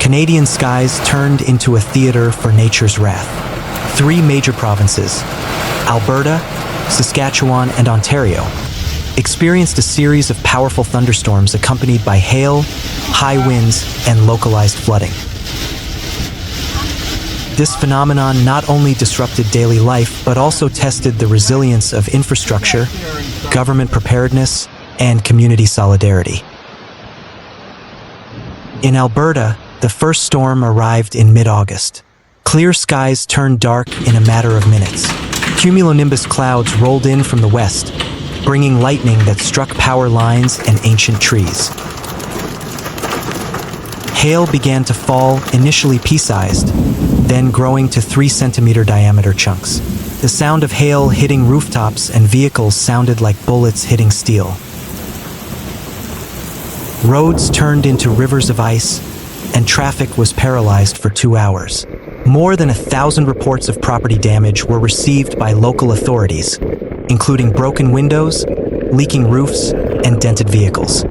Canadian skies turned into a theater for nature's wrath. Three major provinces, Alberta, Saskatchewan, and Ontario, experienced a series of powerful thunderstorms accompanied by hail, high winds, and localized flooding. This phenomenon not only disrupted daily life, but also tested the resilience of infrastructure, government preparedness, and community solidarity. In Alberta, the first storm arrived in mid-August. Clear skies turned dark in a matter of minutes. Cumulonimbus clouds rolled in from the west, bringing lightning that struck power lines and ancient trees. Hail began to fall, initially pea-sized, then growing to 3-centimeter diameter chunks. The sound of hail hitting rooftops and vehicles sounded like bullets hitting steel. Roads turned into rivers of ice, and traffic was paralyzed for 2 hours. More than 1,000 reports of property damage were received by local authorities, including broken windows, leaking roofs, and dented vehicles.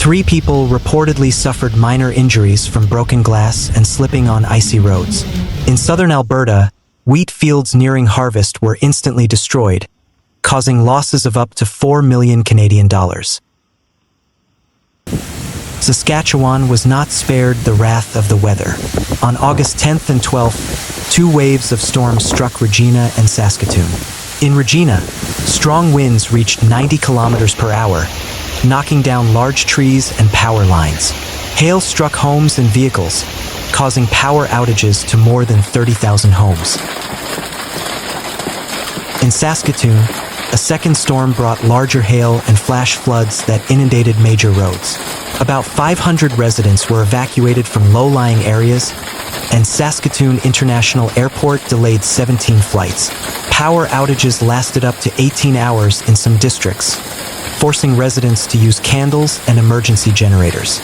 3 people reportedly suffered minor injuries from broken glass and slipping on icy roads. In southern Alberta, wheat fields nearing harvest were instantly destroyed, causing losses of up to $4 million Canadian dollars. Saskatchewan was not spared the wrath of the weather. On August 10th and 12th, 2 waves of storms struck Regina and Saskatoon. In Regina, strong winds reached 90 kilometers per hour, knocking down large trees and power lines. Hail struck homes and vehicles, causing power outages to more than 30,000 homes. In Saskatoon, a second storm brought larger hail and flash floods that inundated major roads. About 500 residents were evacuated from low-lying areas, and Saskatoon International Airport delayed 17 flights. Power outages lasted up to 18 hours in some districts, forcing residents to use candles and emergency generators.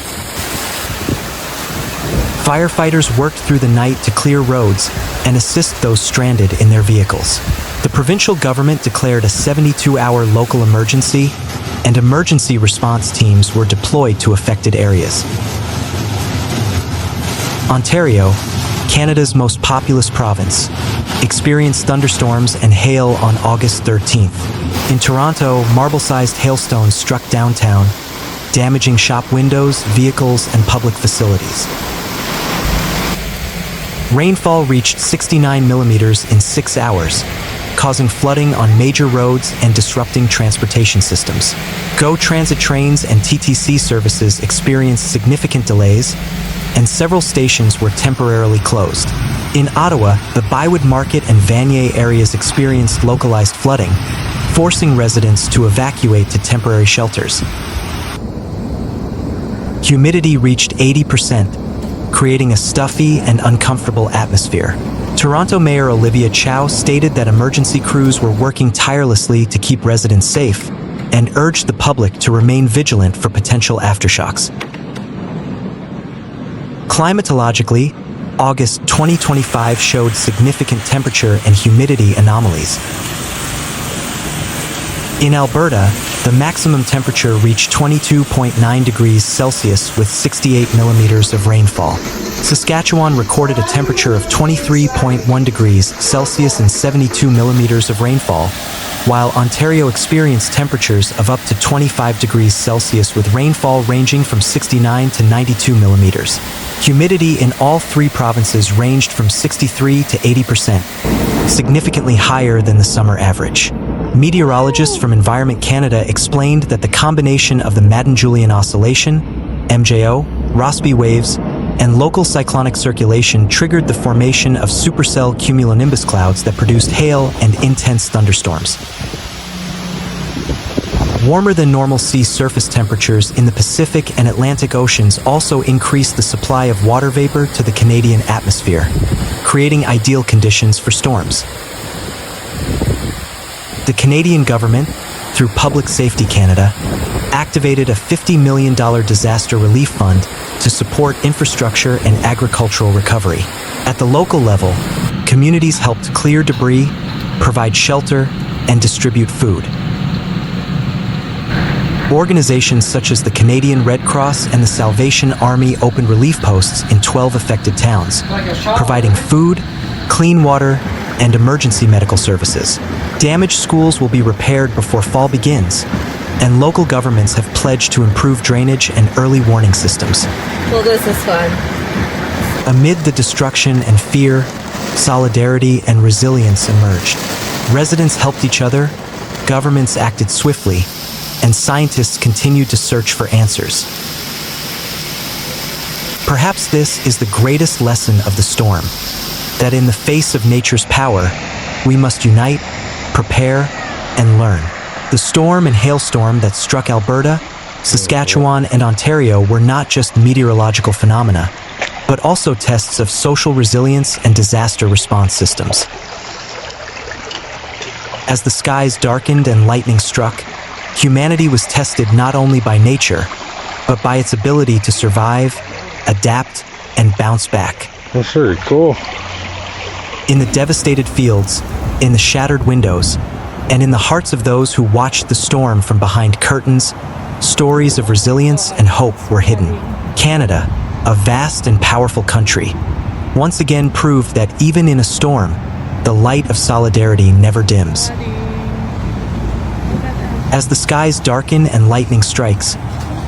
Firefighters worked through the night to clear roads and assist those stranded in their vehicles. The provincial government declared a 72-hour local emergency, and emergency response teams were deployed to affected areas. Ontario, Canada's most populous province, experienced thunderstorms and hail on August 13th. In Toronto, marble-sized hailstones struck downtown, damaging shop windows, vehicles, and public facilities. Rainfall reached 69 millimeters in 6 hours, causing flooding on major roads and disrupting transportation systems. GO Transit trains and TTC services experienced significant delays, and several stations were temporarily closed. In Ottawa, the ByWard Market and Vanier areas experienced localized flooding, forcing residents to evacuate to temporary shelters. Humidity reached 80%, creating a stuffy and uncomfortable atmosphere. Toronto Mayor Olivia Chow stated that emergency crews were working tirelessly to keep residents safe and urged the public to remain vigilant for potential aftershocks. Climatologically, August 2025 showed significant temperature and humidity anomalies. In Alberta, the maximum temperature reached 22.9 degrees Celsius with 68 millimeters of rainfall. Saskatchewan recorded a temperature of 23.1 degrees Celsius and 72 millimeters of rainfall, while Ontario experienced temperatures of up to 25 degrees Celsius with rainfall ranging from 69 to 92 millimeters. Humidity in all 3 provinces ranged from 63 to 80%, significantly higher than the summer average. Meteorologists from Environment Canada explained that the combination of the Madden-Julian Oscillation, MJO, Rossby waves, and local cyclonic circulation triggered the formation of supercell cumulonimbus clouds that produced hail and intense thunderstorms. Warmer than normal sea surface temperatures in the Pacific and Atlantic Oceans also increased the supply of water vapor to the Canadian atmosphere, creating ideal conditions for storms. The Canadian government, through Public Safety Canada, activated a $50 million disaster relief fund to support infrastructure and agricultural recovery. At the local level, communities helped clear debris, provide shelter, and distribute food. Organizations such as the Canadian Red Cross and the Salvation Army opened relief posts in 12 affected towns, providing food, clean water, and emergency medical services. Damaged schools will be repaired before fall begins, and local governments have pledged to improve drainage and early warning systems. Well, this is fun. Amid the destruction and fear, solidarity and resilience emerged. Residents helped each other, governments acted swiftly, and scientists continued to search for answers. Perhaps this is the greatest lesson of the storm, that in the face of nature's power, we must unite, prepare, and learn. The storm and hailstorm that struck Alberta, Saskatchewan, and Ontario were not just meteorological phenomena, but also tests of social resilience and disaster response systems. As the skies darkened and lightning struck, humanity was tested not only by nature, but by its ability to survive, adapt, and bounce back. That's very cool. In the devastated fields, in the shattered windows, and in the hearts of those who watched the storm from behind curtains, stories of resilience and hope were hidden. Canada, a vast and powerful country, once again proved that even in a storm, the light of solidarity never dims. As the skies darken and lightning strikes,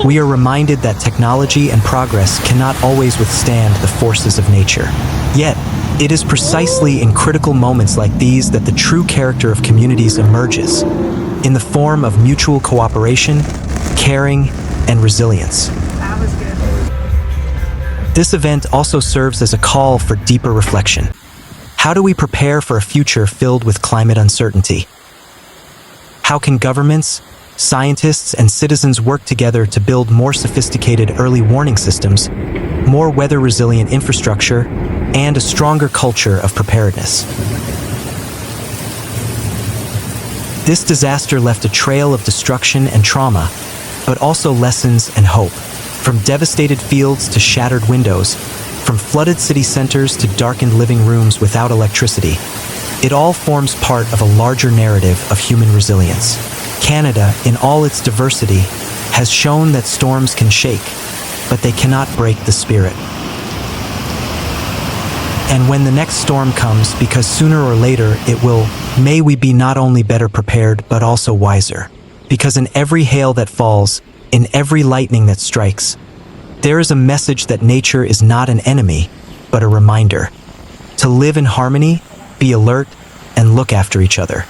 we are reminded that technology and progress cannot always withstand the forces of nature. Yet, it is precisely in critical moments like these that the true character of communities emerges, in the form of mutual cooperation, caring, and resilience. That was good. This event also serves as a call for deeper reflection. How do we prepare for a future filled with climate uncertainty? How can governments, scientists, and citizens work together to build more sophisticated early warning systems, more weather-resilient infrastructure, and a stronger culture of preparedness? This disaster left a trail of destruction and trauma, but also lessons and hope. From devastated fields to shattered windows, from flooded city centers to darkened living rooms without electricity, it all forms part of a larger narrative of human resilience. Canada, in all its diversity, has shown that storms can shake, but they cannot break the spirit. And when the next storm comes, because sooner or later it will, may we be not only better prepared, but also wiser. Because in every hail that falls, in every lightning that strikes, there is a message that nature is not an enemy, but a reminder to live in harmony, be alert, and look after each other.